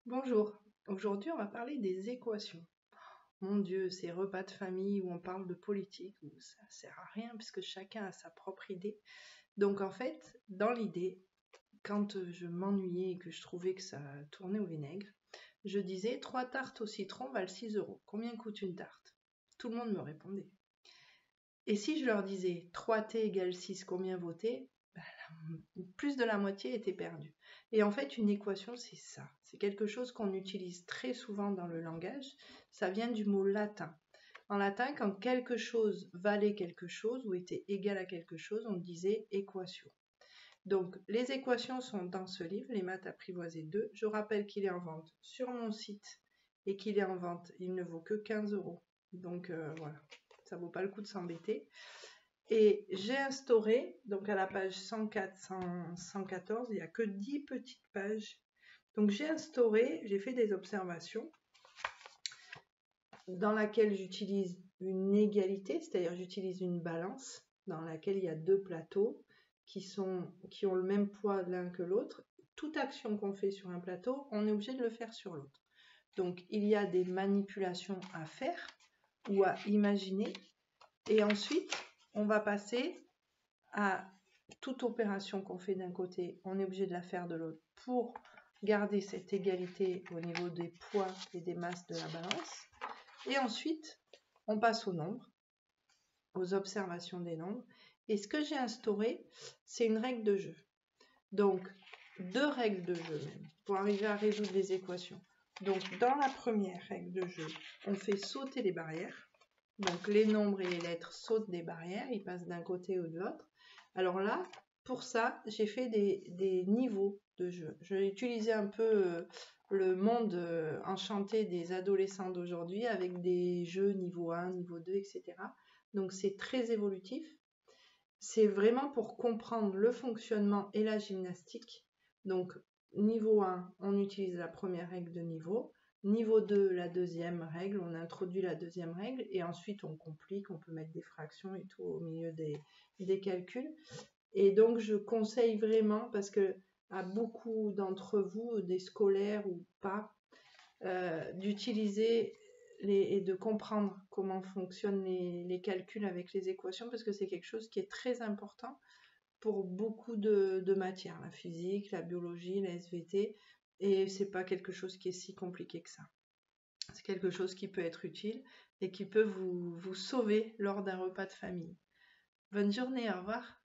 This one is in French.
Bonjour, aujourd'hui on va parler des équations. Mon Dieu, ces repas de famille où on parle de politique, où ça sert à rien puisque chacun a sa propre idée. Donc en fait, dans l'idée, quand je m'ennuyais et que je trouvais que ça tournait au vinaigre, je disais 3 tartes au citron valent 6 euros. Combien coûte une tarte? Tout le monde me répondait. Et si je leur disais 3t égale 6, combien vaut t? Plus de la moitié était perdue. Et en fait, une équation, c'est ça. C'est quelque chose qu'on utilise très souvent dans le langage. Ça vient du mot latin. En latin, quand quelque chose valait quelque chose ou était égal à quelque chose, on disait équation. Donc, les équations sont dans ce livre, Les maths apprivoisées 2. Je rappelle qu'il est en vente sur mon site et qu'il est en vente, il ne vaut que 15 euros. Donc, voilà, ça vaut pas le coup de s'embêter. Et j'ai instauré, donc à la page 104, 114, il n'y a que 10 petites pages. Donc j'ai fait des observations dans laquelle j'utilise une égalité, c'est-à-dire j'utilise une balance dans laquelle il y a deux plateaux qui ont le même poids l'un que l'autre. Toute action qu'on fait sur un plateau, on est obligé de le faire sur l'autre. Donc il y a des manipulations à faire ou à imaginer. Et ensuite, on va passer à toute opération qu'on fait d'un côté, on est obligé de la faire de l'autre pour garder cette égalité au niveau des poids et des masses de la balance. Et ensuite, on passe aux nombres, aux observations des nombres. Et ce que j'ai instauré, c'est une règle de jeu. Donc, deux règles de jeu même, pour arriver à résoudre les équations. Donc, dans la première règle de jeu, on fait sauter les barrières. Donc, les nombres et les lettres sautent des barrières, ils passent d'un côté ou de l'autre. Alors là, pour ça, j'ai fait des niveaux de jeu. Je vais utiliser un peu le monde enchanté des adolescents d'aujourd'hui avec des jeux niveau 1, niveau 2, etc. Donc c'est très évolutif. C'est vraiment pour comprendre le fonctionnement et la gymnastique. Donc niveau 1, on utilise la première règle de niveau. Niveau 2, la deuxième règle, on introduit la deuxième règle et ensuite on complique, on peut mettre des fractions et tout au milieu des calculs. Et donc je conseille vraiment, parce que à beaucoup d'entre vous, des scolaires ou pas, d'utiliser et de comprendre comment fonctionnent les calculs avec les équations, parce que c'est quelque chose qui est très important pour beaucoup de matières, la physique, la biologie, la SVT, et c'est pas quelque chose qui est si compliqué que ça. C'est quelque chose qui peut être utile et qui peut vous sauver lors d'un repas de famille. Bonne journée, au revoir.